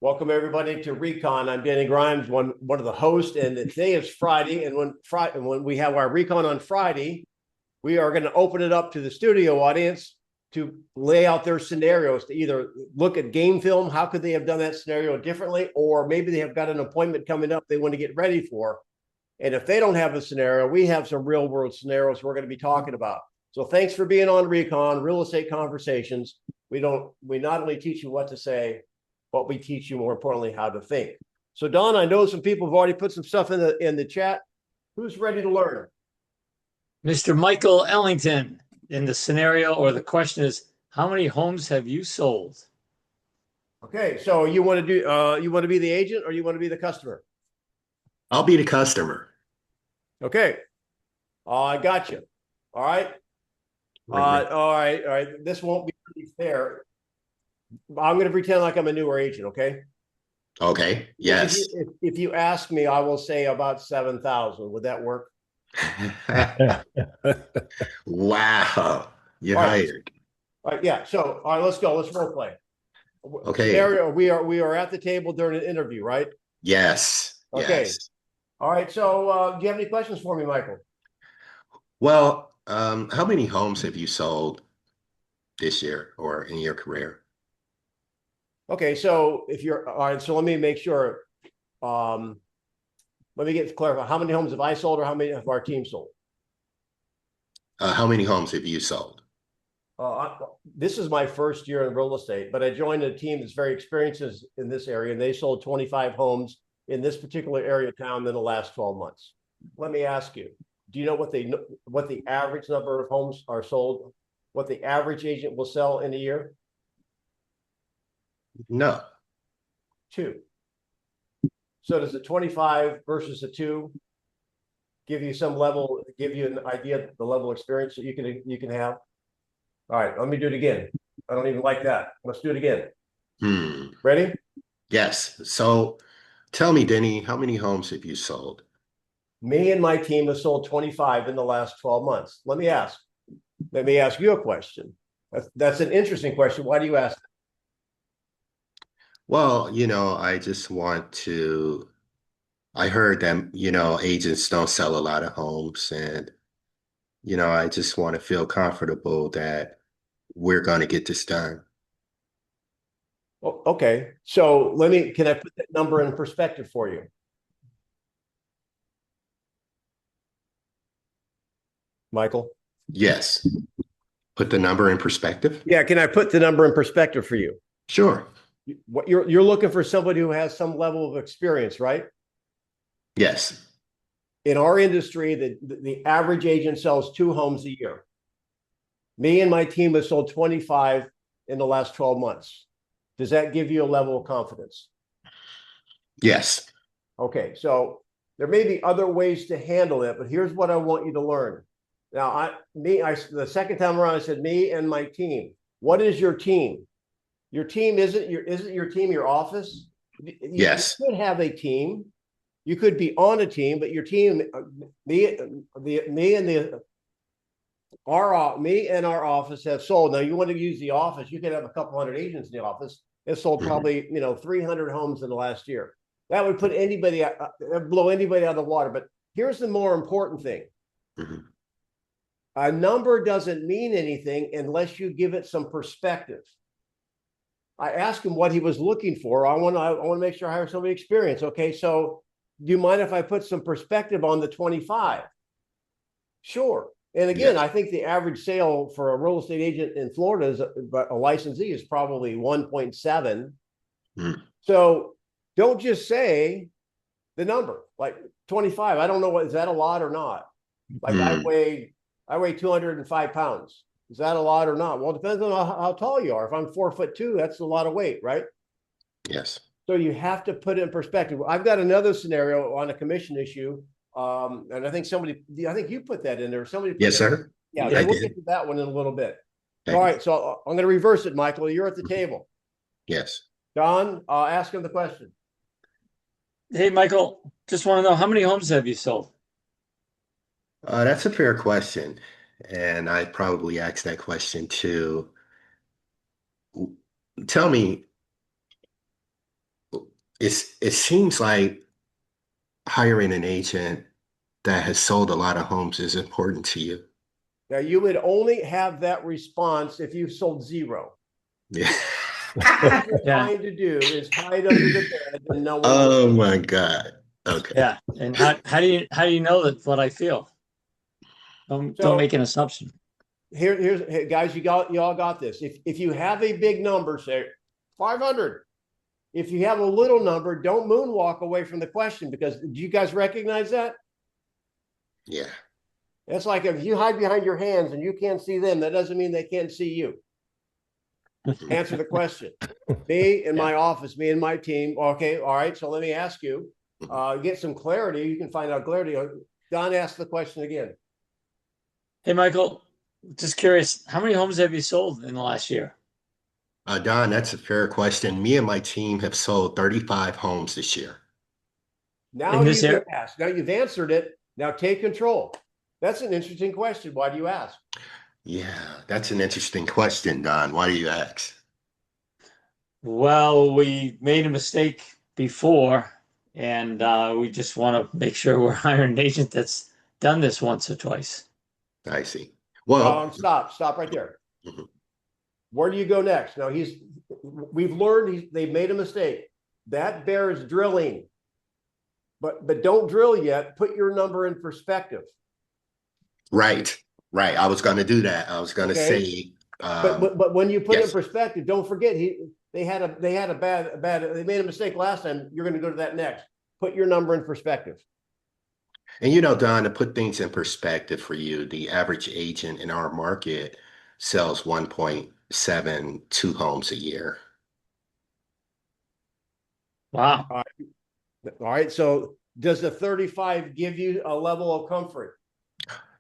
Welcome everybody to Recon. I'm Denny Grimes, one of the hosts, and today is Friday. And when we have our Recon on Friday, we are going to open it up to the studio audience to lay out their scenarios, to either look at game film, how could they have done that scenario differently, or maybe they have got an appointment coming up they want to get ready for. And if they don't have a scenario, we have some real world scenarios we're going to be talking about. So thanks for being on Recon, Real Estate Conversations. We not only teach you what to say, but we teach you, more importantly, how to think. So Don, I know some people have already put some stuff in the chat. Who's ready to learn? Mr. Michael Ellington, in the scenario, or the question is, how many homes have you sold? Okay, so you want to be the agent or you want to be the customer? I'll be the customer. Okay. I got you. All right. All right. This won't be pretty fair. I'm going to pretend like I'm a newer agent, okay? Okay, yes. If you ask me, I will say about 7,000. Would that work? Wow, you're hired. All right, yeah. So, all right, let's go. Let's role play. Okay. Scenario, we are at the table during an interview, right? Yes. Okay. Yes. All right. So, do you have any questions for me, Michael? Well, how many homes have you sold this year or in your career? Okay, so if you're all right, so let me make sure. Let me get clarify. How many homes have I sold, or how many have our team sold? How many homes have you sold? This is my first year in real estate, but I joined a team that's very experienced in this area, and they sold 25 homes in this particular area of town in the last 12 months. Let me ask you: do you know what the average number of homes are sold? What the average agent will sell in a year? No. 2. So does the 25 versus the 2 give you an idea of the level of experience that you can have? All right, let me do it again. I don't even like that. Let's do it again. Ready? Yes. So tell me, Denny, how many homes have you sold? Me and my team have sold 25 in the last 12 months. Let me ask you a question. That's an interesting question. Why do you ask that? Well, I just want to, I heard that, agents don't sell a lot of homes, and, I just want to feel comfortable that we're going to get this done. Well, okay. So can I put that number in perspective for you? Michael? Yes. Put the number in perspective? Yeah, can I put the number in perspective for you? Sure. What you're looking for somebody who has some level of experience, right? Yes. In our industry, the average agent sells 2 homes a year. Me and my team have sold 25 in the last 12 months. Does that give you a level of confidence? Yes. Okay, so there may be other ways to handle it, but here's what I want you to learn. Now, the second time around, I said me and my team. What is your team? Your team isn't your team your office? Yes. You could have a team. You could be on a team, but your team, me and our office have sold. Now, you want to use the office, you could have a couple hundred agents in the office. It's sold probably 300 homes in the last year. That would put blow anybody out of the water. But here's the more important thing. A number doesn't mean anything unless you give it some perspective. I asked him what he was looking for. I want to make sure I have somebody experienced. Okay, so do you mind if I put some perspective on the 25? Sure. And again, yes. I think the average sale for a real estate agent in Florida is a licensee is probably 1.7. So don't just say the number like 25. I don't know is that a lot or not? Like I weigh 205 pounds. Is that a lot or not? Well, it depends on how tall you are. If I'm 4'2", that's a lot of weight, right? Yes. So you have to put it in perspective. I've got another scenario on a commission issue. And I think you put that in there. Yes, sir. Yeah, so we'll get to that one in a little bit. All right, so I'm going to reverse it, Michael. You're at the table. Yes. Don, ask him the question. Hey, Michael, just want to know, how many homes have you sold? That's a fair question. And I probably asked that question too. Tell me, it seems like hiring an agent that has sold a lot of homes is important to you. Now, you would only have that response if you sold zero. Yeah. What you're Yeah. trying to do is hide under the bed and no one will Oh see. my God. Okay. Yeah. And how do you know that what I feel? Don't So make an assumption. hey, guys, you all got this. If you have a big number, say 500. If you have a little number, don't moonwalk away from the question, because do you guys recognize that? Yeah. It's like if you hide behind your hands and you can't see them, that doesn't mean they can't see you. Answer the question. Me and Yeah. my office, me and my team. Okay, all right. So let me ask you, get some clarity. You can find out clarity. Don, ask the question again. Hey, Michael, just curious, how many homes have you sold in the last year? Don, that's a fair question. Me and my team have sold 35 homes this year. Now In this you can area? ask. Now you've answered it. Now take control. That's an interesting question. Why do you ask? Yeah, that's an interesting question, Don. Why do you ask? Well, we made a mistake before, and we just want to make sure we're hiring an agent that's done this once or twice. I see. Well, Stop right there. mhm. Where do you go next? Now we've learned they've made a mistake. That bears drilling, but don't drill yet. Put your number in perspective. Right, right. I was going to do that. I was going to Okay. say, But when you put it in yes. perspective, don't forget they had a bad they made a mistake last time. You're going to go to that next. Put your number in perspective. And Don, to put things in perspective for you, the average agent in our market sells 1.72 homes a year. Wow. All right. So does the 35 give you a level of comfort?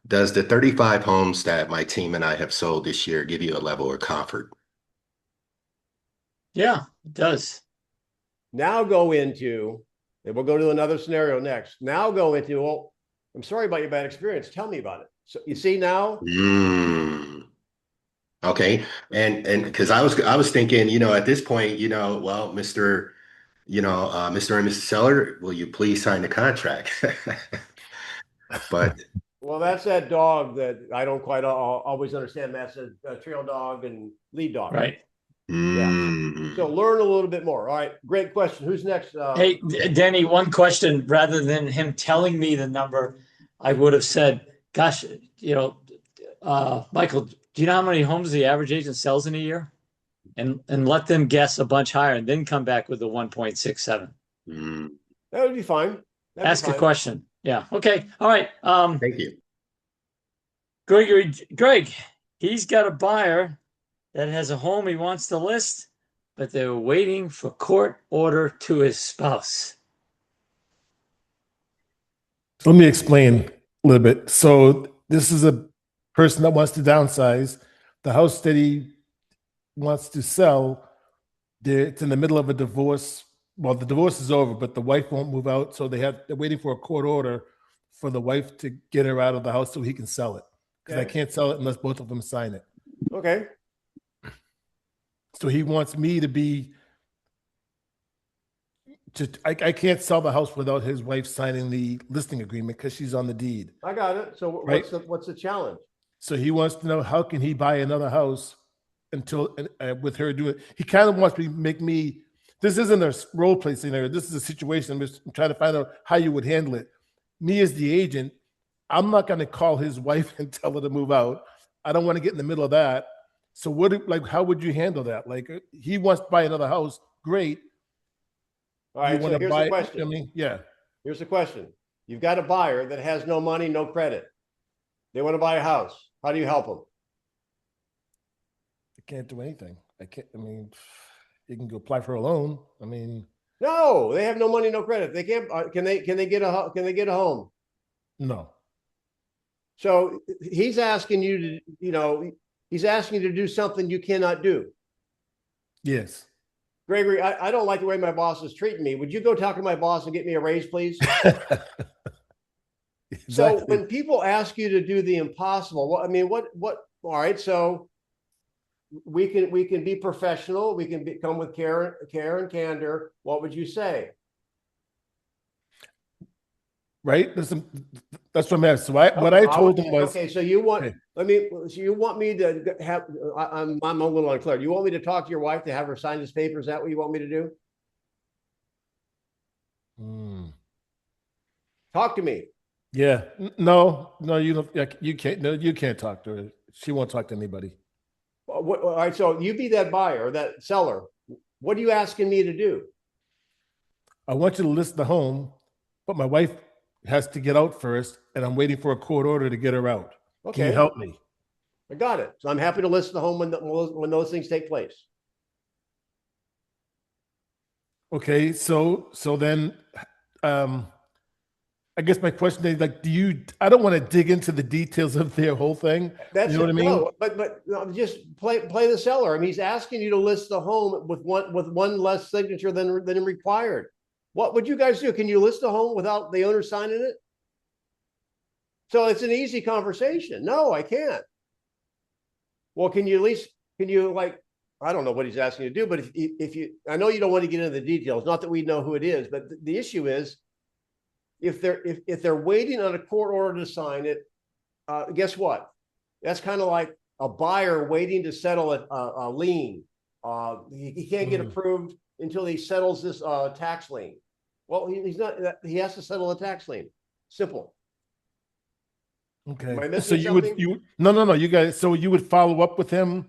Does the 35 homes that my team and I have sold this year give you a level of comfort? Yeah, it does. Now go into, and we'll go to another scenario next. Now go into, well, I'm sorry about your bad experience. Tell me about it. So you see now, Okay. And because I was thinking, at this point, well, Mr. and Mrs. Seller, will you please sign the contract? But well, that's that dog that I don't quite always understand. That's a trail dog and lead dog. Right. Yeah. mm, So learn a little bit more. All right. Great question. Who's next? Hey, Denny, one question. Rather than him telling me the number, I would have said, gosh, Michael, do you know how many homes the average agent sells in a year? And let them guess a bunch higher and then come back with the 1.67. mm. That would be fine. That'd Ask be a fine. question. Yeah. Okay. All right. Thank you. Greg, he's got a buyer that has a home he wants to list, but they're waiting for court order to his spouse. Let me explain a little bit. So this is a person that wants to downsize. The house that he wants to sell, it's in the middle of a divorce. Well, the divorce is over, but the wife won't move out, so they're waiting for a court order for the wife to get her out of the house so he can sell it. Because I Okay. can't sell it unless both of them sign it. Okay. So he wants me to be. I can't sell the house without his wife signing the listing agreement because she's on the deed. I got it. So Right. what's the challenge? So he wants to know, how can he buy another house until with her doing it? He kind of wants to make me. This isn't a role play scenario. This is a situation. I'm just trying to find out how you would handle it. Me as the agent, I'm not going to call his wife and tell her to move out. I don't want to get in the middle of that. So how would you handle that? Like, he wants to buy another house. Great. All right. So here's the question. I mean, yeah. Here's the question. You've got a buyer that has no money, no credit. They want to buy a house. How do you help them? I can't do anything. I can't. I mean, you can go apply for a loan. I mean, No, they have no money, no credit. They can't. Can they get a home? no. So he's asking you to, he's asking you to do something you cannot do. Yes. Gregory, I don't like the way my boss is treating me. Would you go talk to my boss and get me a raise, please? Exactly. So when people ask you to do the impossible, all right, so we can be professional. We can come with care and candor. What would you say? Right? That's what I'm asking. So what I told him was, okay. So you want okay. So you want me to have? I'm a little unclear. You want me to talk to your wife to have her sign this paper? Is that what you want me to do? Talk to me. Yeah. No, you don't. You can't. No, you can't talk to her. She won't talk to anybody. All right. So you be that buyer or that seller. What are you asking me to do? I want you to list the home, but my wife has to get out first, and I'm waiting for a court order to get her out. Okay. Can you help me? I got it. So I'm happy to list the home when those things take place. Okay. So then, I guess my question is like, I don't want to dig into the details of their whole thing. That's you know what I mean? No, but no, just play the seller. I mean, he's asking you to list the home with one less signature than required. What would you guys do? Can you list a home without the owner signing it? So it's an easy conversation. No, I can't. Well, can you like, I don't know what he's asking you to do, but if you, I know you don't want to get into the details, not that we know who it is, but the issue is if they're waiting on a court order to sign it, guess what? That's kind of like a buyer waiting to settle a lien. He can't get approved until he settles this tax lien. Well, he's not. He has to settle a tax lien. Simple. Okay. Am I missing So something? no. You guys. So you would follow up with him,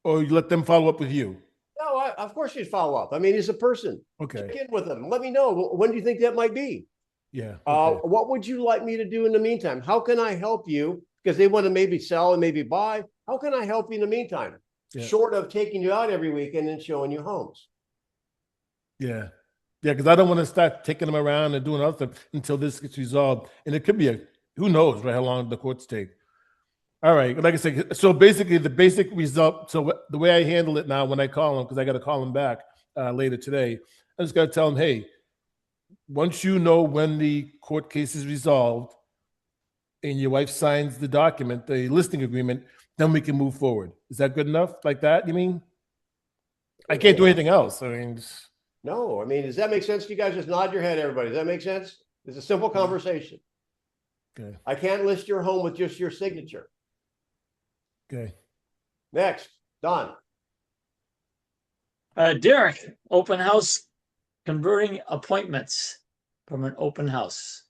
or you let them follow up with you? No, of course you'd follow up. I mean, he's a person. Okay. Check in with him. Let me know. When do you think that might be? Yeah. Okay. What would you like me to do in the meantime? How can I help you? Because they want to maybe sell and maybe buy. How can I help you in the meantime? Yeah. Short of taking you out every weekend and showing you homes. Yeah. Yeah, because I don't want to start taking them around and doing other stuff until this gets resolved. And it could be who knows, right, how long the courts take. All right. Like I said, so basically the basic result, so the way I handle it now when I call them, because I got to call them back later today, I just got to tell them, hey, once you know when the court case is resolved and your wife signs the document, the listing agreement, then we can move forward. Is that good enough? Like that, you mean? I can't do anything else. I mean, No, I mean, does that make sense to you guys? Just nod your head, everybody. Does that make sense? It's a simple conversation. okay. I can't list your home with just your signature. Okay. Next, Don. Derek, open house converting appointments from an open house.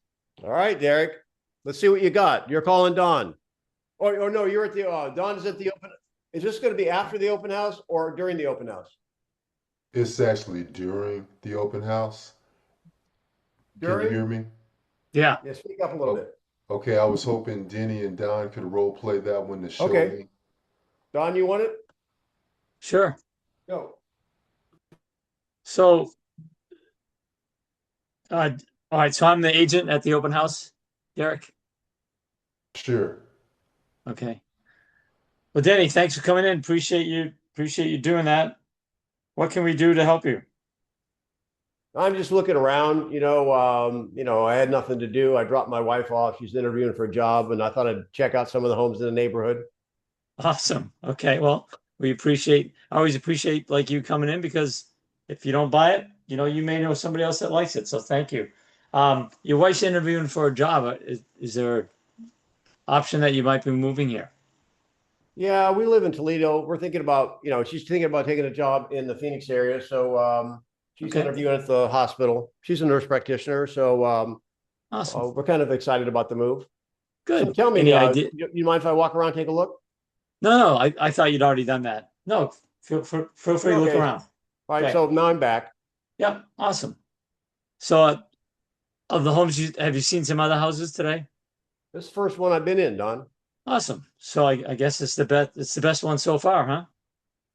All right, Derek. Let's see what you got. You're calling Don. Or no, you're at the Don is at the open. Is this going to be after the open house or during the open house? It's actually during the open house. Can you hear me? Yeah. Yeah, speak up a little bit. Okay, I was hoping Denny and Don could role play that one to show Okay. me. Don, you want it? Sure. Go. So, all right. So I'm the agent at the open house, Derek. Sure. Okay. Well, Denny, thanks for coming in. Appreciate you doing that. What can we do to help you? I'm just looking around, I had nothing to do. I dropped my wife off. She's interviewing for a job, and I thought I'd check out some of the homes in the neighborhood. Awesome. Okay. Well, I always appreciate like you coming in, because if you don't buy it, you may know somebody else that likes it. So thank you. Your wife's interviewing for a job. Is there an option that you might be moving here? Yeah, we live in Toledo. We're thinking about, she's thinking about taking a job in the Phoenix area. So she's Okay. interviewing at the hospital. She's a nurse practitioner. So Awesome. we're kind of excited about the move. Good. So tell me, Any idea? you mind if I walk around and take a look? No, I thought you'd already done that. No, feel free to look Okay. around. All right, Okay. so now I'm back. Yep. Awesome. So of the homes, have you seen some other houses today? This is the first one I've been in, Don. Awesome. So I guess it's the best one so far, huh?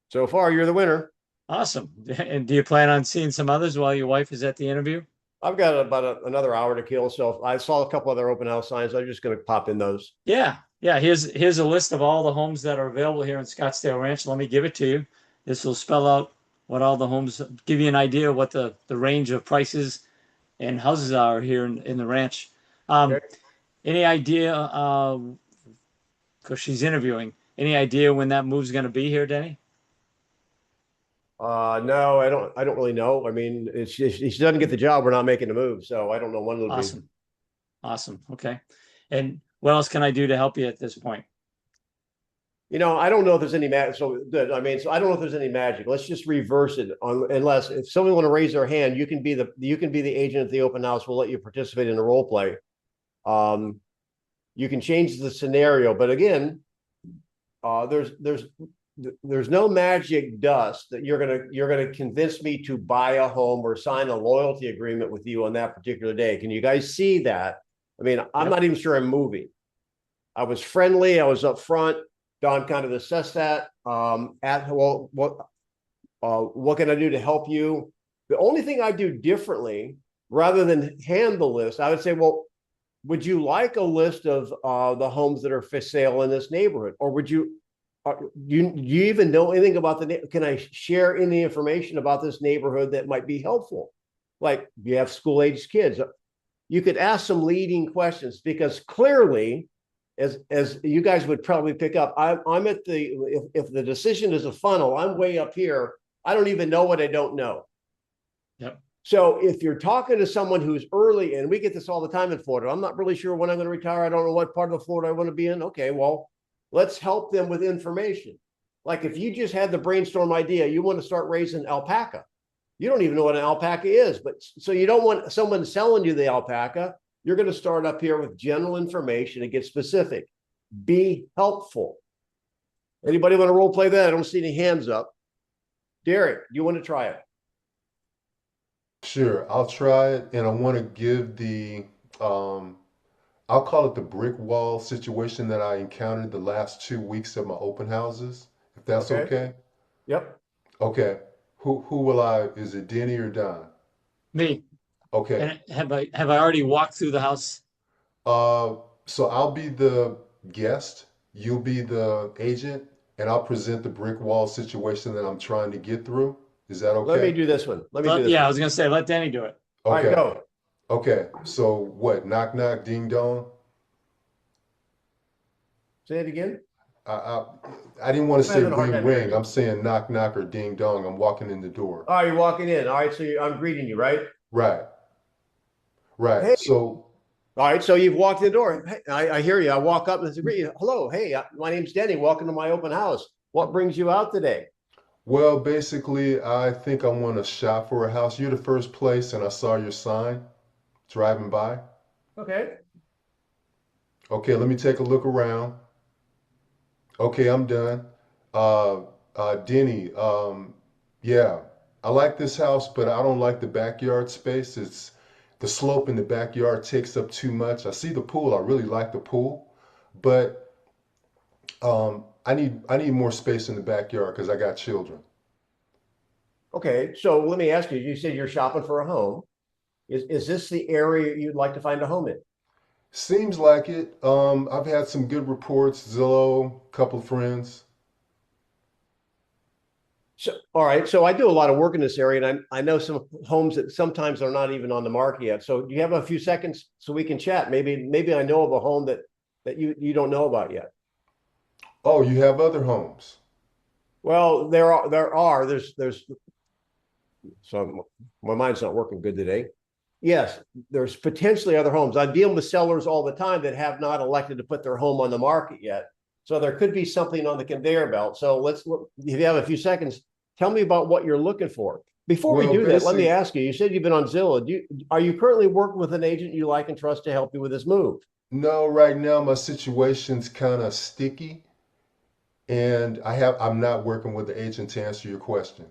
So far, you're the winner. Awesome. And do you plan on seeing some others while your wife is at the interview? I've got about another hour to kill. So I saw a couple other open house signs. I'm just going to pop in those. Yeah. Here's a list of all the homes that are available here in Scottsdale Ranch. Let me give it to you. This will spell out what all the homes, give you an idea of what the range of prices and houses are here in the ranch. Okay. Any idea, because she's interviewing, any idea when that move's going to be here, Denny? No, I don't really know. I mean, it's just, if she doesn't get the job, we're not making a move. So I don't know when it'll be. Awesome. Awesome. Okay. And what else can I do to help you at this point? You know, I don't know if there's any magic. So good. I mean, so I don't know if there's any magic. Let's just reverse it unless if someone want to raise their hand, you can be the agent at the open house. We'll let you participate in the role play. You can change the scenario, but again, there's no magic dust that you're gonna convince me to buy a home or sign a loyalty agreement with you on that particular day. Can you guys see that? I mean, I'm not even sure I'm moving. I was friendly. I was upfront. Don kind of assessed that. What can I do to help you? The only thing I do differently, rather than hand the list, I would say, well, would you like a list of the homes that are for sale in this neighborhood, or would you? Do you even know anything about can I share any information about this neighborhood that might be helpful? Like, do you have school-aged kids? You could ask some leading questions, because clearly, as you guys would probably pick up, I'm at if the decision is a funnel, I'm way up here. I don't even know what I don't know. Yep. So if you're talking to someone who's early, and we get this all the time in Florida, I'm not really sure when I'm going to retire. I don't know what part of Florida I want to be in. Okay, well, let's help them with information. Like if you just had the brainstorm idea, you want to start raising alpaca. You don't even know what an alpaca is, but so you don't want someone selling you the alpaca. You're going to start up here with general information and get specific. Be helpful. Anybody want to role play that? I don't see any hands up. Derek, do you want to try it? Sure, I'll try it, and I want to give the I'll call it the brick wall situation that I encountered the last 2 weeks at my open houses, if that's okay. Yep. Okay. Who is it Denny or Don? Me. Okay. And have I already walked through the house? So I'll be the guest, you'll be the agent, and I'll present the brick wall situation that I'm trying to get through. Is that okay? Let me do this one. Yeah, I was going to say, let Denny do it. All right, Okay. go. Okay. So what? Knock knock, ding dong. Say it again. I didn't want to say having a hard ring time hearing ring. you. I'm saying knock knock or ding dong. I'm walking in the door. All right, you're walking in. All right, so I'm greeting you, right? Right. Right. Hey. So All right, so you've walked in the door. Hey, I hear you. I walk up and say, hello, hey, my name's Denny. Welcome to my open house. What brings you out today? well, basically, I think I want to shop for a house. You're the first place, and I saw your sign driving by. Okay. Okay, let me take a look around. Okay, I'm done. Denny, yeah, I like this house, but I don't like the backyard space. It's the slope in the backyard takes up too much. I see the pool. I really like the pool, but I need more space in the backyard because I got children. Okay, so let me ask you, you said you're shopping for a home. Is this the area you'd like to find a home in? Seems like it. I've had some good reports, Zillow, couple friends. So, all right, so I do a lot of work in this area, and I know some homes that sometimes are not even on the market yet. So do you have a few seconds so we can chat? Maybe I know of a home that you don't know about yet. Oh, you have other homes. Well, there's so my mind's not working good today. Yes, there's potentially other homes. I'm dealing with sellers all the time that have not elected to put their home on the market yet. So there could be something on the conveyor belt. So let's look, if you have a few seconds, tell me about what you're looking for. Before we do that, let me ask you, you said you've been on Zillow. Are you currently working with an agent you like and trust to help you with this move? No, right now my situation's kind of sticky, and I'm not working with the agent to answer your question.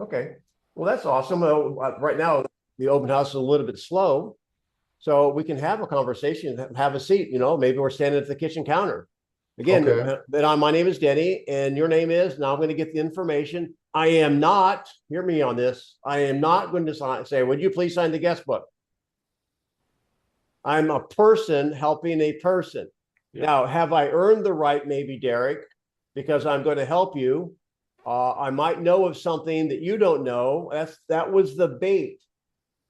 Okay. Well, that's awesome. Right now, the open house is a little bit slow. So we can have a conversation, have a seat, maybe we're standing at the kitchen counter. Again, Okay. my name is Denny and your name is, now I'm going to get the information. I am not, hear me on this, I am not going to say, would you please sign the guest book? I'm a person helping a person. Yeah. Now, have I earned the right, maybe, Derek, because I'm going to help you? I might know of something that you don't know. That was the bait.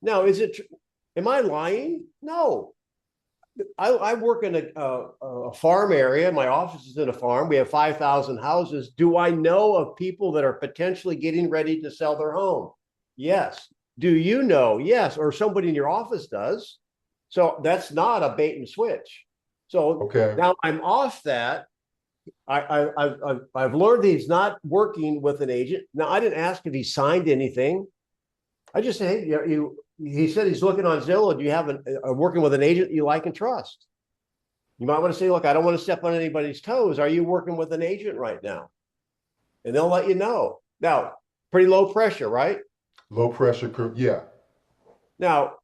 Now, am I lying? No. I work in a farm area. My office is in a farm. We have 5,000 houses. Do I know of people that are potentially getting ready to sell their home? Yes. Do you know? Yes. Or somebody in your office does. So that's not a bait and switch. So Okay. now I'm off that. I've learned he's not working with an agent. Now I didn't ask if he signed anything. I just said, hey, he said he's looking on Zillow. Do you have working with an agent you like and trust? You might want to say, look, I don't want to step on anybody's toes. Are you working with an agent right now? And they'll let you know. Now, pretty low pressure, right? Low pressure curve. Yeah. Now,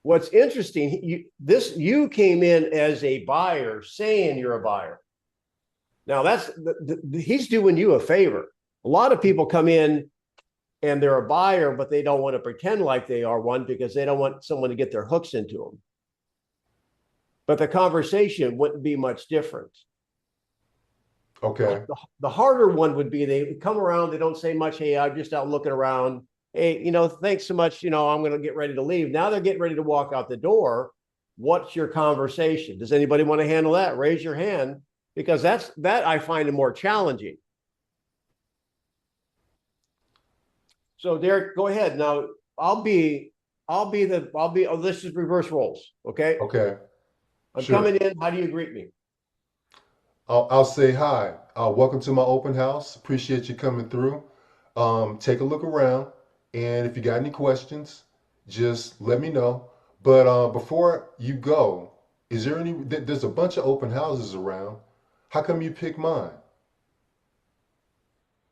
what's interesting, you came in as a buyer saying you're a buyer. Now he's doing you a favor. A lot of people come in and they're a buyer, but they don't want to pretend like they are one because they don't want someone to get their hooks into them. But the conversation wouldn't be much different. Okay. The harder one would be they come around, they don't say much. Hey, I'm just out looking around. Hey, thanks so much. I'm going to get ready to leave. Now they're getting ready to walk out the door. What's your conversation? Does anybody want to handle that? Raise your hand, because that I find more challenging. So Derek, go ahead. Now this is reverse roles. Okay. Okay. I'm Sure. coming in. How do you greet me? I'll say hi. Welcome to my open house. Appreciate you coming through. Take a look around, and if you got any questions, just let me know. But before you go, is there any? There's a bunch of open houses around. How come you pick mine?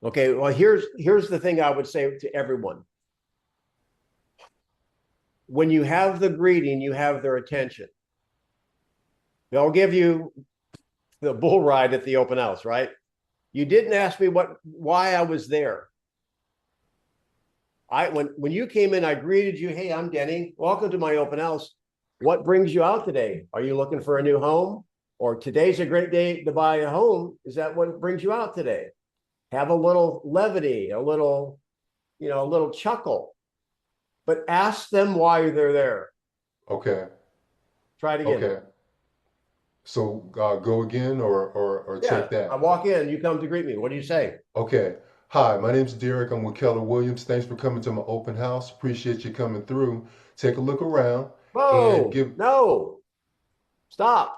Okay. Well, here's the thing I would say to everyone. When you have the greeting, you have their attention. They'll give you the bull ride at the open house, right? You didn't ask me why I was there. When you came in, I greeted you. Hey, I'm Denny. Welcome to my open house. What brings you out today? Are you looking for a new home? Or today's a great day to buy a home? Is that what brings you out today? Have a little levity, a little chuckle, but ask them why they're there. Okay. Try it again. Okay. So go again or Yeah, take that. I walk in, you come to greet me. What do you say? Okay. Hi, my name's Derek. I'm with Keller Williams. Thanks for coming to my open house. Appreciate you coming through. Take a look around and give. No, stop.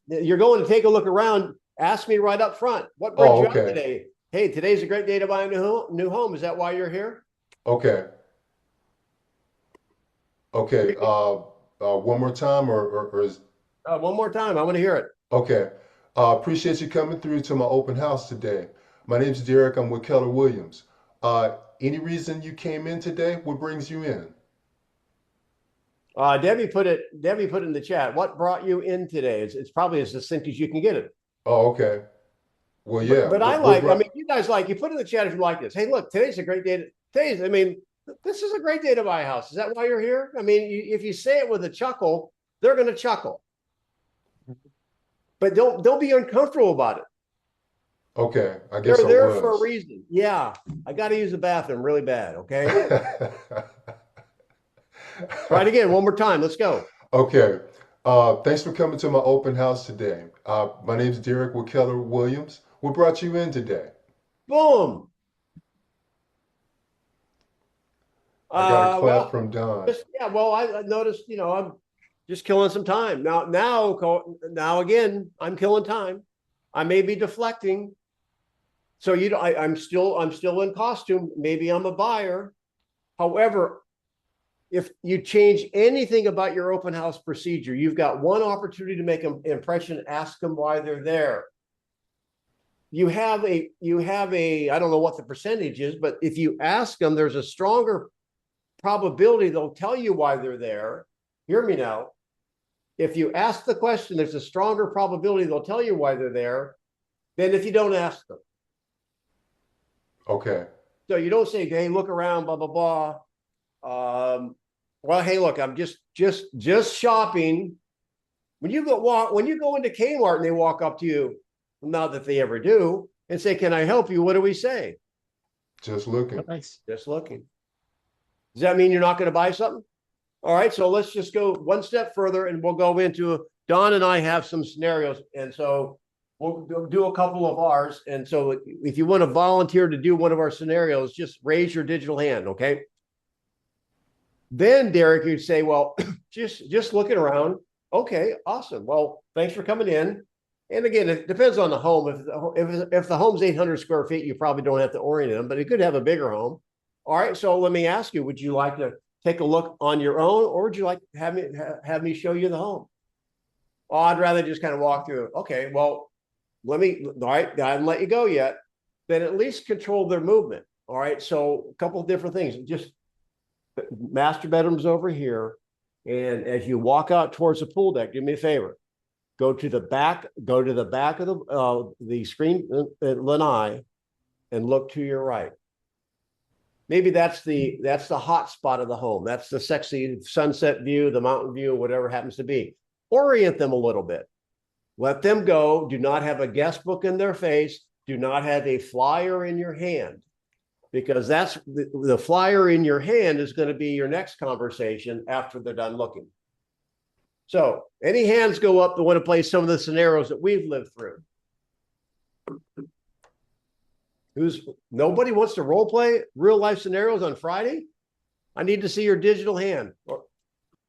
You're going to take a look around. Ask me right up front. What brings you out Okay. today? Hey, today's a great day to buy a new home. Is that why you're here? Okay. Okay. One more time or is One more time. I want to hear it. okay. Appreciate you coming through to my open house today. My name's Derek. I'm with Keller Williams. Any reason you came in today? What brings you in? Debbie put it in the chat. What brought you in today? It's probably as succinct as you can get it. Oh, okay. Well, yeah. But I What brought- mean, you guys you put in the chat if you like this. Hey, look, today's a great day. This is a great day to buy a house. Is that why you're here? I mean, if you say it with a chuckle, they're going to chuckle. But don't be uncomfortable about it. Okay, I guess They're I there was. for a reason. Yeah, I got to use the bathroom really bad. Okay, try it again one more time. Let's go. Okay. Thanks for coming to my open house today. My name's Derek with Keller Williams. What brought you in today? Boom. I got a clap Well, from Don. I noticed. I'm just killing some time now. Again, I'm killing time. I may be deflecting. So I'm still in costume. Maybe I'm a buyer. However, if you change anything about your open house procedure, you've got one opportunity to make an impression. Ask them why they're there. You have a I don't know what the percentage is, but if you ask them, there's a stronger probability they'll tell you why they're there. Hear me now. If you ask the question, there's a stronger probability they'll tell you why they're there than if you don't ask them. Okay. So you don't say, hey, look around, blah, blah, blah. Well, hey, look, I'm just shopping. When you go into Kmart and they walk up to you, not that they ever do, and say, can I help you? What do we say? Just looking. Thanks. Just looking. Does that mean you're not going to buy something? All right, so let's just go one step further and we'll go into, Don and I have some scenarios. And so we'll do a couple of ours. And so if you want to volunteer to do one of our scenarios, just raise your digital hand, okay? Then Derek, you'd say, well, just looking around. Okay, awesome. Well, thanks for coming in. And again, it depends on the home. If the home's 800 square feet, you probably don't have to orient them, but you could have a bigger home. All right, so let me ask you, would you like to take a look on your own, or would you like to have me show you the home? Oh, I'd rather just kind of walk through it. Okay, well, all right, I haven't let you go yet. Then at least control their movement. All right, so a couple of different things. Just master bedroom's over here. And as you walk out towards the pool deck, do me a favor. Go to the back of the screen lanai and look to your right. Maybe that's the hot spot of the home. That's the sexy sunset view, the mountain view, whatever happens to be. Orient them a little bit. Let them go. Do not have a guest book in their face. Do not have a flyer in your hand, because that's the flyer in your hand is going to be your next conversation after they're done looking. So any hands go up that want to play some of the scenarios that we've lived through? Nobody wants to role play real life scenarios on Friday? I need to see your digital hand.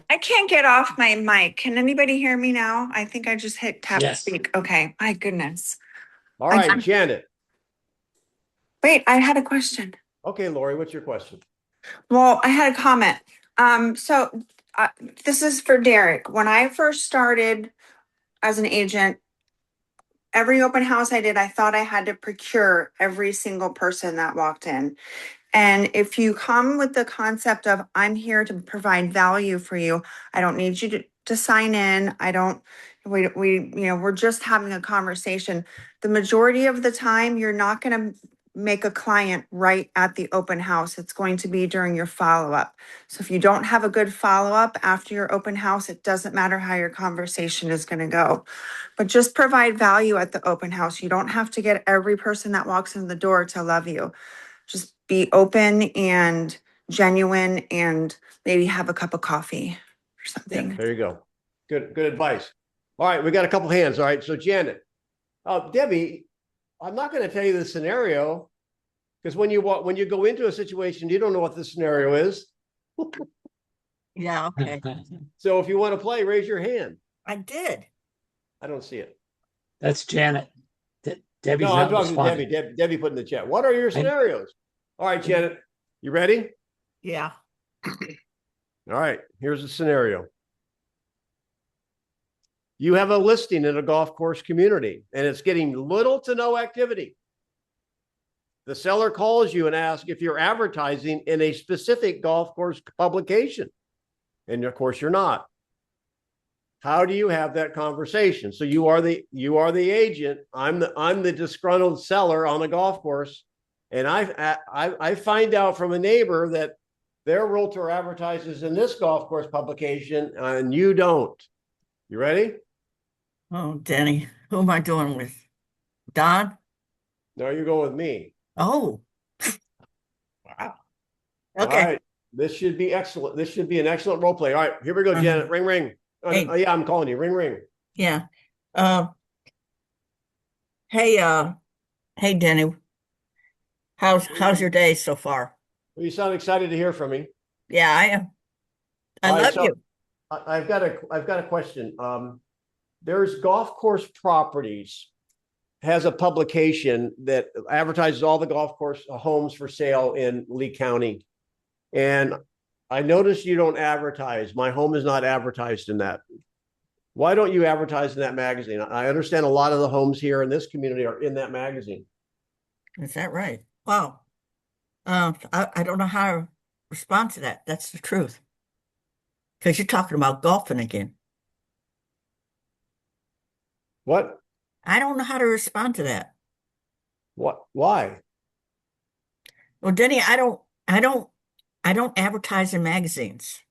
I can't get off my mic. Can anybody hear me now? I think I just hit tap Yes. speak. Okay. My goodness. All right, Janet. Wait, I had a question. Okay, Lori, what's your question? Well, I had a comment. This is for Derek. When I first started as an agent, every open house I did, I thought I had to procure every single person that walked in. And if you come with the concept of, I'm here to provide value for you, I don't need you to sign in. We're just having a conversation. The majority of the time, you're not going to make a client right at the open house. It's going to be during your follow-up. So if you don't have a good follow-up after your open house, it doesn't matter how your conversation is going to go. But just provide value at the open house. You don't have to get every person that walks in the door to love you. Just be open and genuine and maybe have a cup of coffee or something. Yeah, there you go. Good advice. All right, we got a couple hands. All right, so Janet. Debbie, I'm not going to tell you the scenario, because when you go into a situation, you don't know what the scenario is. Yeah, okay. So if you want to play, raise your hand. I did. I don't see it. That's Janet. Debbie's No, I'm not talking to responding. Debbie. Debbie put in the chat. What are your scenarios? All right, Janet, you ready? Yeah. All right, here's the scenario. You have a listing in a golf course community, and it's getting little to no activity. The seller calls you and asks if you're advertising in a specific golf course publication. And of course, you're not. How do you have that conversation? So you are the agent. I'm the disgruntled seller on the golf course. And I find out from a neighbor that their realtor advertises in this golf course publication and you don't. You ready? Oh, Denny, who am I doing with? Don? No, you're going with me. Oh. Wow. Okay. All right. This should be excellent. This should be an excellent role play. All right, here we go, Janet. Ring, ring. Hey. Yeah, I'm calling you. Ring, ring. Yeah. Hey, Denny. How's your day so far? Well, you sound excited to hear from me. Yeah, I am. I All right, love so you. I've got a question. There's Golf Course Properties has a publication that advertises all the golf course homes for sale in Lee County. And I noticed you don't advertise. My home is not advertised in that. Why don't you advertise in that magazine? I understand a lot of the homes here in this community are in that magazine. Is that right? Wow. I don't know how to respond to that. That's the truth. Because you're talking about golfing again. What? I don't know how to respond to that. What? Why? Well, Denny, I don't advertise in magazines.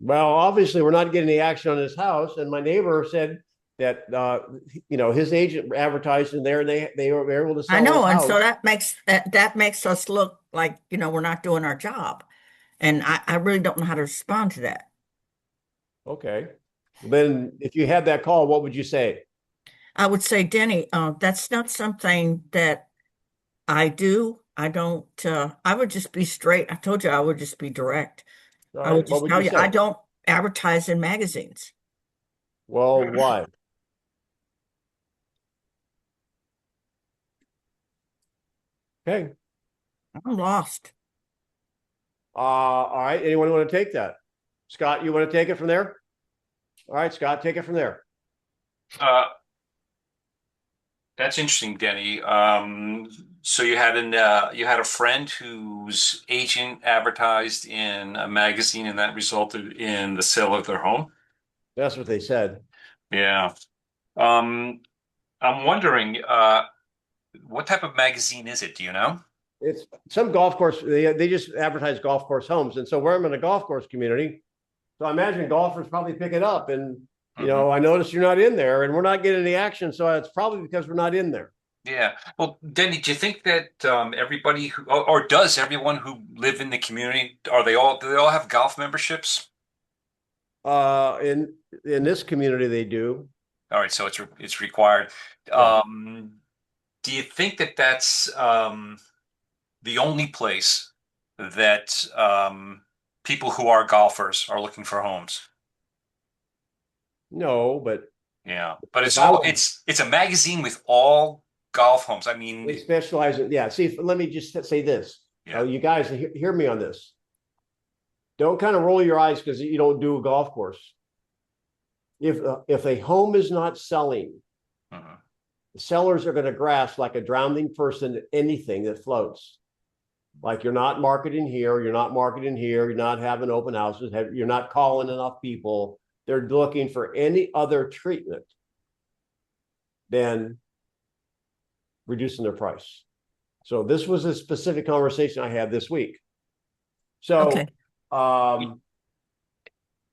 Well, obviously we're not getting any action on his house. And my neighbor said that, his agent advertised in there and they were able to sell I know, his and house. so that makes us look like, we're not doing our job. And I really don't know how to respond to that. Okay. Then if you had that call, what would you say? I would say, Denny, that's not something that I do. I don't, I would just be straight. I told you I would just be direct. All I would right. What just would tell you you, I say? don't advertise in magazines. Well, why? Okay. I'm lost. All right. Anyone want to take that? Scott, you want to take it from there? All right, Scott, take it from there. Uh, that's interesting, Denny. So you had a friend whose agent advertised in a magazine, and that resulted in the sale of their home. That's what they said. Yeah. Um, I'm wondering, what type of magazine is it? Do you know? It's some golf course. They just advertise golf course homes, and so where I'm in a golf course community, so I imagine golfers probably pick it up. And Mhm. I noticed you're not in there, and we're not getting any action, so it's probably because we're not in there. Yeah. Well, Denny, do you think that everybody or does everyone who live in the community, do they all have golf memberships? In this community, they do. All right, so it's required. Yeah. Do you think that that's the only place that people who are golfers are looking for homes? No, but Yeah, but if I was, it's a magazine with all golf homes. I they mean, specialize in, yeah. See, let me just say this. yeah. You guys hear me on this. Don't kind of roll your eyes because you don't do a golf course. If a home is not selling, Mhm. the sellers are going to grasp like a drowning person anything that floats. Like you're not marketing here, you're not marketing here, you're not having open houses, you're not calling enough people. They're looking for any other treatment than reducing their price. So this was a specific conversation I had this week. So, Okay.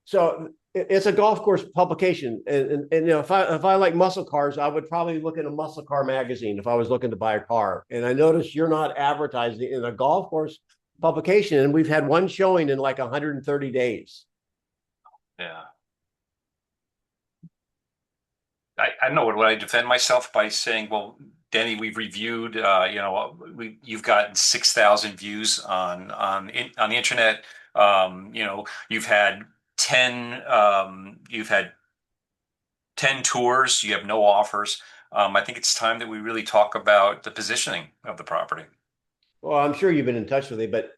So it's a golf course publication, and if I like muscle cars, I would probably look at a muscle car magazine if I was looking to buy a car. And I noticed you're not advertising in a golf course publication, and we've had one showing in like 130 days. Yeah. I don't know. Would I defend myself by saying, well, Denny, we've reviewed, you've gotten 6,000 views on the internet. You've had 10 tours. You have no offers. I think it's time that we really talk about the positioning of the property. Well, I'm sure you've been in touch with me, but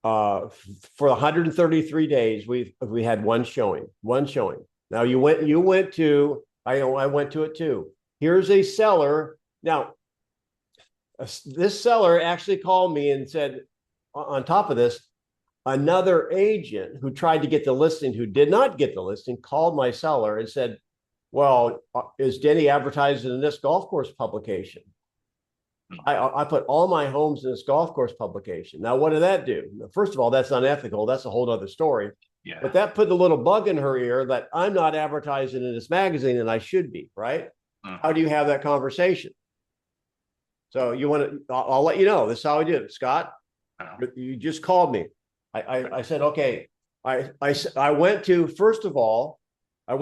for 133 days, we had one showing. Now you went to, I went to it too. Here's a seller. Now, this seller actually called me and said, on top of this, another agent who tried to get the listing, who did not get the listing, called my seller and said, well, is Denny advertising in this golf course publication? I put all my homes in this golf course publication. Now, what did that do? First of all, that's unethical. That's a whole other story. Yeah. But that put the little bug in her ear that I'm not advertising in this magazine and I should be, right? Mhm. How do you have that conversation? So you want to, I'll let you know. This is how I did it, Scott. You just called me. I said, okay. I went to, first of all, I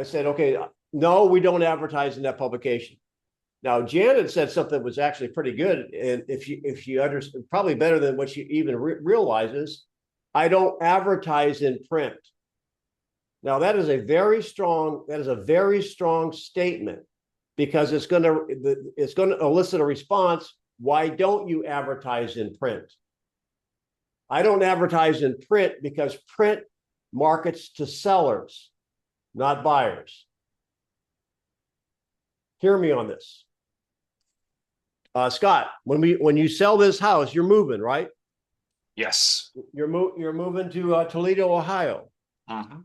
said, okay, no, we don't advertise in that publication. Now, Janet said something that was actually pretty good. And if she understood, probably better than what she even realizes, I don't advertise in print. Now, that is a very strong statement because it's going to elicit a response. Why don't you advertise in print? I don't advertise in print because print markets to sellers, not buyers. Hear me on this. Scott, when you sell this house, you're moving, right? Yes. You're moving to Toledo, Ohio. Mm-hmm.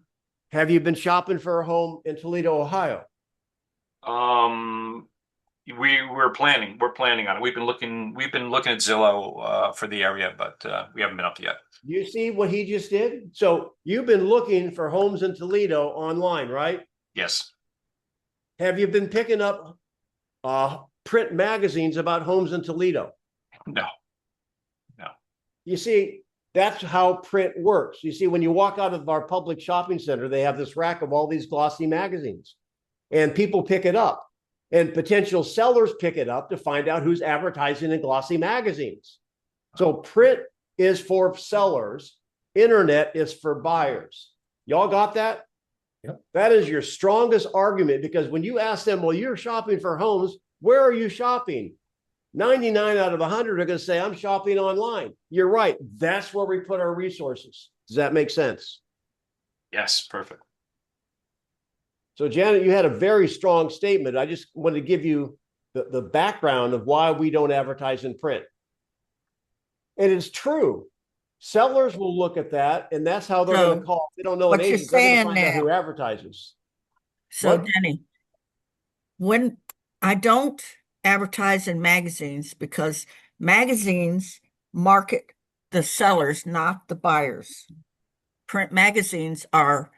Have you been shopping for a home in Toledo, Ohio? We're planning on it. We've been looking at Zillow for the area, but we haven't been up yet. You see what he just did? So you've been looking for homes in Toledo online, right? Yes. Have you been picking up print magazines about homes in Toledo? No. You see, That's how print works. You see, when you walk out of our public shopping center, they have this rack of all these glossy magazines, and people pick it up, and potential sellers pick it up to find out who's advertising in glossy magazines. So print is for sellers, internet is for buyers. Y'all got that? Yep. That is your strongest argument, because when you ask them, well, you're shopping for homes, where are you shopping? 99 out of 100 are going to say, I'm shopping online. You're right. That's where we put our resources. Does that make sense? Yes, perfect. So Janet, you had a very strong statement. I just wanted to give you the background of why we don't advertise in print. And it's true. Sellers will look at that, and that's how they're going to call. If they don't know an what you're agent, they're going to saying find out now- who advertises. So What? Denny, when I don't advertise in magazines, because magazines market the sellers, not the buyers. Print magazines are.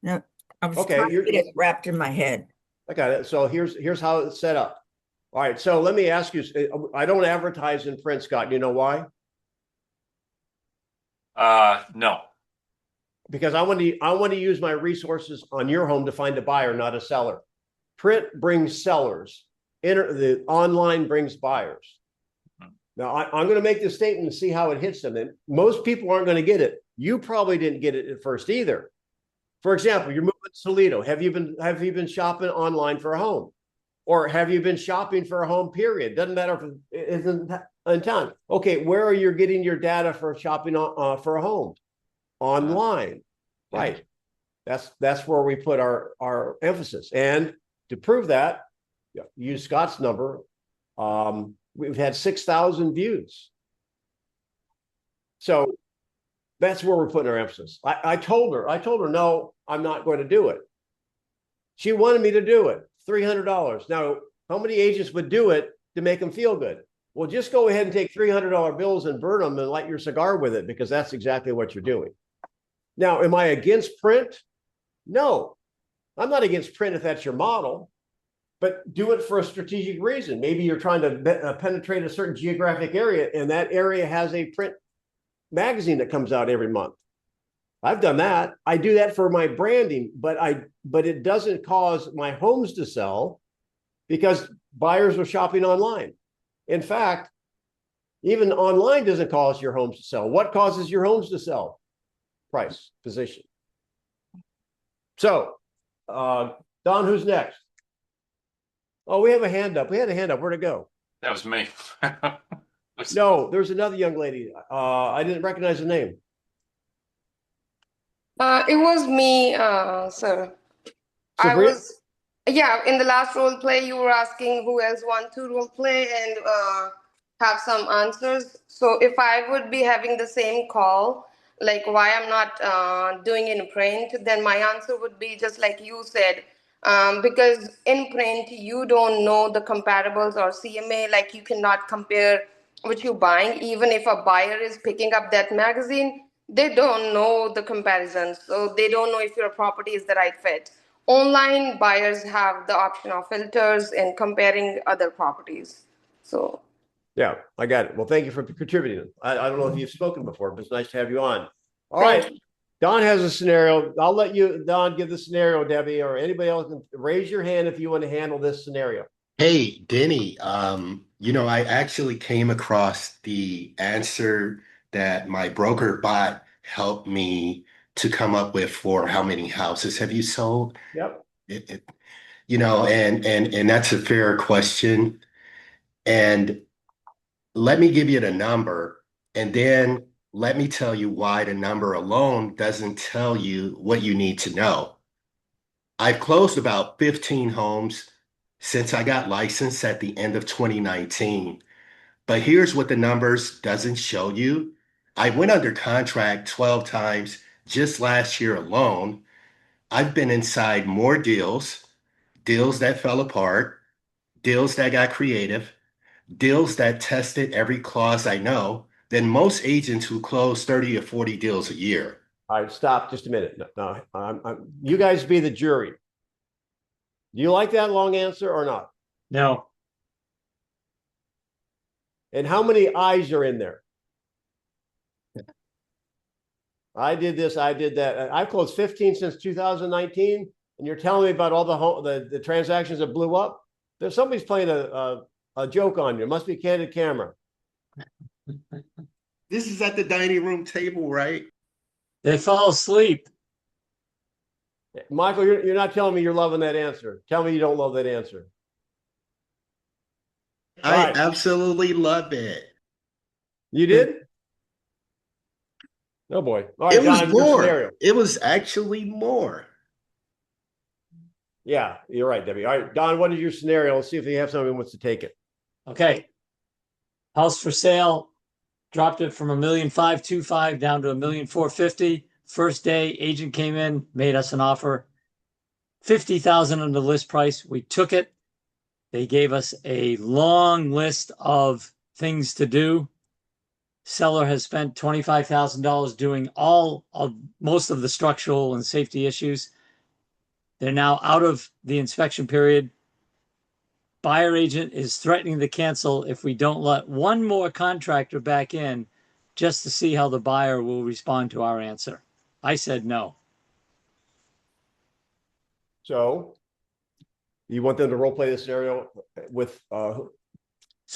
No, I was Okay, trying to get it wrapped in my head. I got it. So here's how it's set up. All right. So let me ask you. I don't advertise in print, Scott. You know why? No. Because I want to use my resources on your home to find a buyer, not a seller. Print brings sellers. The online brings buyers. Now I'm going to make this statement and see how it hits them. And most people aren't going to get it. You probably didn't get it at first either. For example, you're moving to Toledo. Have you been shopping online for a home? Or have you been shopping for a home, period? Doesn't matter if it isn't in town. Okay, where are you getting your data for shopping for a home? Online, right? That's where we put our emphasis. And to prove that, use Scott's number. We've had 6,000 views. So that's where we're putting our emphasis. I told her, no, I'm not going to do it. She wanted me to do it. $300. Now, how many agents would do it to make them feel good? Well, just go ahead and take $300 bills and burn them and light your cigar with it, because that's exactly what you're doing. Now, am I against print? No, I'm not against print if that's your model, but do it for a strategic reason. Maybe you're trying to penetrate a certain geographic area, and that area has a print magazine that comes out every month. I've done that. I do that for my branding, but it doesn't cause my homes to sell, because buyers are shopping online. In fact, even online doesn't cause your homes to sell. What causes your homes to sell? Price, position. So, Don, who's next? Oh, we have a hand up. We had a hand up. Where'd it go? That was me. No, there's another young lady. I didn't recognize the name. It was me, sir. Sabrina? In the last role play, you were asking who else want to role play and have some answers. So if I would be having the same call, like why I'm not doing in print, then my answer would be just like you said, because in print, you don't know the comparables or CMA, like you cannot compare what you're buying. Even if a buyer is picking up that magazine, they don't know the comparisons. So they don't know if your property is the right fit. Online buyers have the option of filters and comparing other properties. So Yeah, I got it. Well, thank you for contributing. I don't know if you've spoken before, but it's nice to have you on. All right. Don has a scenario. I'll let you, Don, give the scenario, Debbie, or anybody else. Can raise your hand if you want to handle this scenario. Hey, Denny, I actually came across the answer that my broker bot helped me to come up with for how many houses have you sold? Yep. And that's a fair question. And let me give you the number, and then let me tell you why the number alone doesn't tell you what you need to know. I've closed about 15 homes since I got licensed at the end of 2019. But here's what the numbers doesn't show you. I went under contract 12 times just last year alone. I've been inside more deals, deals that fell apart, deals that got creative, deals that tested every clause I know, than most agents who close 30 or 40 deals a year. All right, stop just a minute. No, you guys be the jury. Do you like that long answer or not? No. And how many eyes are in there? I did this, I did that. I've closed 15 since 2019, and you're telling me about all the transactions that blew up? There's somebody's playing a joke on you. It must be candid camera. This is at the dining room table, right? They fall asleep. Michael, you're not telling me you're loving that answer. Tell me you don't love that answer. I Right. absolutely love it. You did? Oh boy. All right, It was Don, your more. scenario. It was actually more. Yeah, you're right, Debbie. All right, Don, what is your scenario? Let's see if they have somebody who wants to take it. Okay. House for sale, dropped it from $1,525,000 down to $1,450,000. First day, agent came in, made us an offer, $50,000 under list price. We took it. They gave us a long list of things to do. Seller has spent $25,000 doing most of the structural and safety issues. They're now out of the inspection period. Buyer agent is threatening to cancel if we don't let one more contractor back in just to see how the buyer will respond to our answer. I said no. So you want them to role play the scenario with So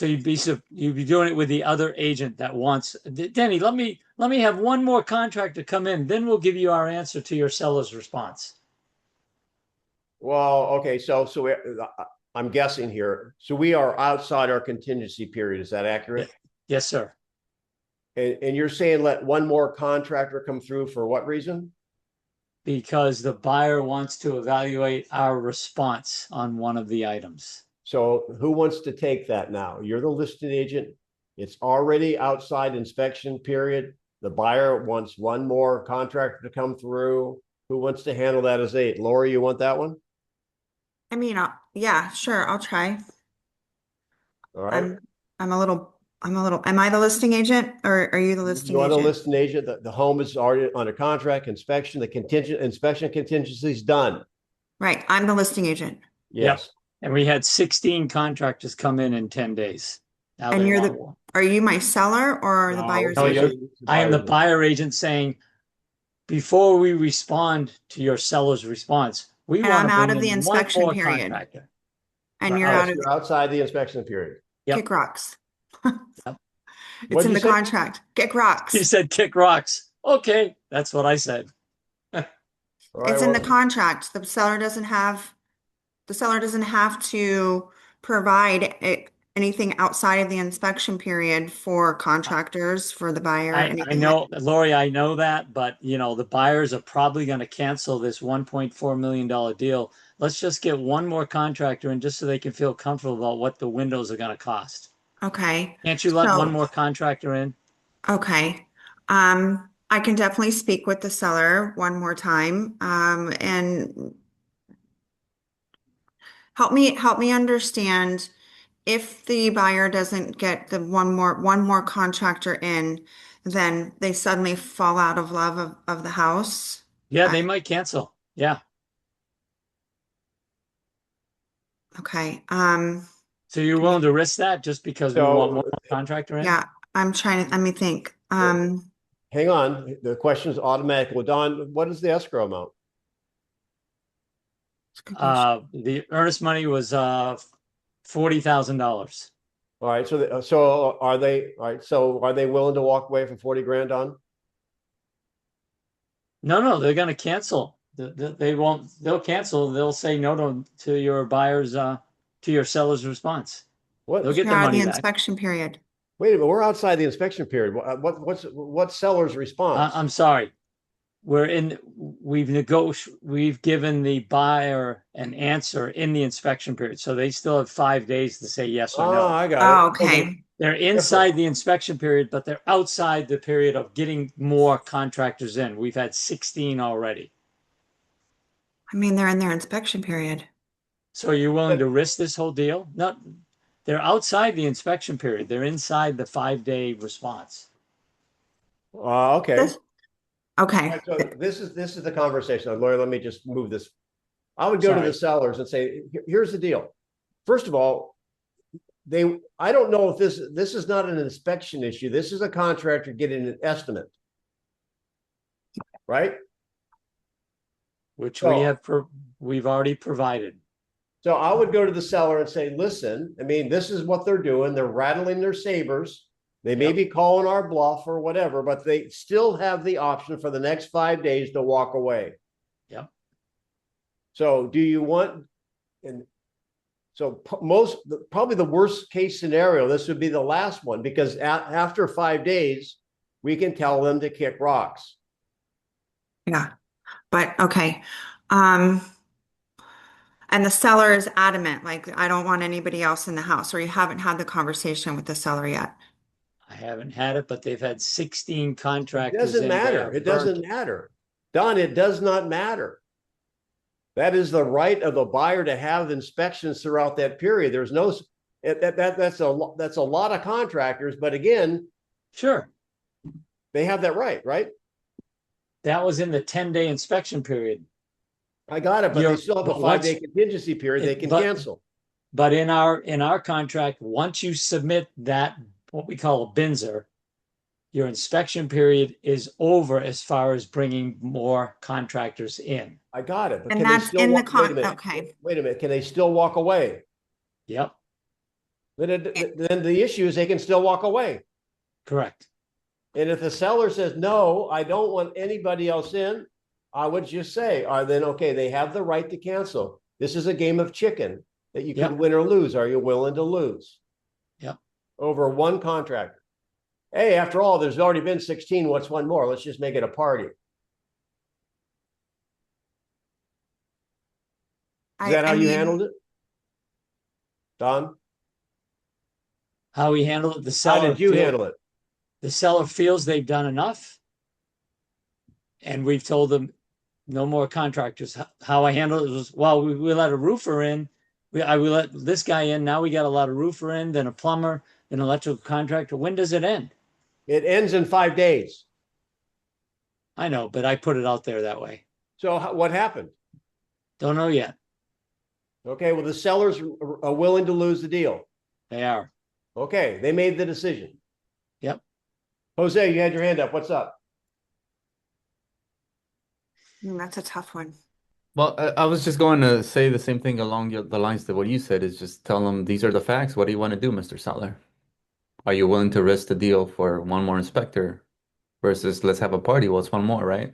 you'd be doing it with the other agent that wants. Denny, let me have one more contractor come in, then we'll give you our answer to your seller's response. well, okay, so I'm guessing here. So we are outside our contingency period. Is that accurate? Yes, sir. And you're saying let one more contractor come through for what reason? Because the buyer wants to evaluate our response on one of the items. So who wants to take that now? You're the listing agent. It's already outside inspection period. The buyer wants one more contractor to come through. Who wants to handle that as eight? Lori, you want that one? I mean, yeah, sure, I'll try. All right. I'm a little, am I the listing agent or are you the listing You are the agent? listing agent. The home is already under contract, inspection, the inspection contingency is done. Right, I'm the listing agent. Yes. And we had 16 contractors come in 10 days. Now And they you're want the, more. are you my seller or the No, buyer's No, agent? I am the buyer agent saying, before we respond to your seller's response, we And want I'm to out bring of the in one inspection more period. contractor. And you're Yes, out of you're outside the inspection period. Yep. kick rocks. Yep. It's What'd in you the say? contract. Kick rocks. He said kick rocks. Okay, that's what I said. All right, It's in the well, contract. The seller doesn't have to provide anything outside of the inspection period for contractors, for the buyer, I anything know, like. Lori, I know that, but the buyers are probably going to cancel this $1.4 million deal. Let's just get one more contractor in just so they can feel comfortable about what the windows are going to cost. Okay. Can't you let one So, more contractor in? okay. I can definitely speak with the seller one more time, and help me understand if the buyer doesn't get the one more contractor in, then they suddenly fall out of love of the house. Yeah, they might cancel. Yeah. Okay. So you're willing to risk that just because we want one more contractor in? Yeah, let me think. hang on. The question is automatic. Well, Don, what is the escrow amount? The earnest money was $40,000. All right. So are they willing to walk away from 40 grand, Don? No, they're going to cancel. They won't. They'll cancel. They'll say no to your buyer's to your seller's response. What? They'll get You're their out of money the back. inspection period. Wait a minute. We're outside the inspection period. What's seller's response? I'm sorry. We've given the buyer an answer in the inspection period. So they still have 5 days to say yes or no. I got Oh, it. okay. They're inside the inspection period, but they're outside the period of getting more contractors in. We've had 16 already. I mean, they're in their inspection period. So are you willing to risk this whole deal? No, they're outside the inspection period. They're inside the 5-day response. Okay. Okay. Right, so this is the conversation. Lawyer, let me just move this. I would go to the sellers and say, here's the deal. First of all, I don't know if this is not an inspection issue. This is a contractor getting an estimate. right? which So, we've already provided. so I would go to the seller and say, listen, I mean, this is what they're doing. They're rattling their sabers. They may Yep. be calling our bluff or whatever, but they still have the option for the next 5 days to walk away. Yep. So do you want, and so probably the worst case scenario, this would be the last one, because after 5 days, we can tell them to kick rocks. Yeah, but okay. Um, and the seller is adamant, like, I don't want anybody else in the house, or you haven't had the conversation with the seller yet. I haven't had it, but they've had 16 It contractors doesn't in matter. there. It doesn't matter. Don, it does not matter. That is the right of the buyer to have inspections throughout that period. There's no, that's a lot of contractors, but again, Sure. they have that right? That was in the 10-day inspection period. I got it, but they still have a but once- 5-day contingency period they can but- cancel. But in our contract, once you submit that, what we call a binzer, your inspection period is over as far as bringing more contractors in. I got it, but And can they that's still in the wait a con, minute? okay. Wait a minute, can they still walk away? Yep, Then the issue is they can still walk away. correct. And if the seller says, no, I don't want anybody else in, I would just say, then okay, they have the right to cancel. This is a game of chicken that you Yep. can win or lose. Are you willing to lose? Yep. Over one contractor. Hey, after all, there's already been 16. What's one more? Let's just make it a party. Is that how you handled it? Don? How we handle it, How did you handle it? The seller feels they've done enough. And we've told them no more contractors. How I handle it was, well, we let a roofer in. We let this guy in. Now we got a lot of roofer in, then a plumber, then an electrical contractor. When does it end? It ends in 5 days. I know, but I put it out there that way. So what happened? Don't know yet. Okay, well, the sellers are willing to lose the deal. They are. Okay, they made the decision. Yep. Jose, you had your hand up. What's up? That's a tough one. Well, I was just going to say the same thing along the lines that what you said is just tell them these are the facts. What do you want to do, Mr. Seller? Are you willing to risk the deal for one more inspector versus let's have a party? Well, it's one more, right?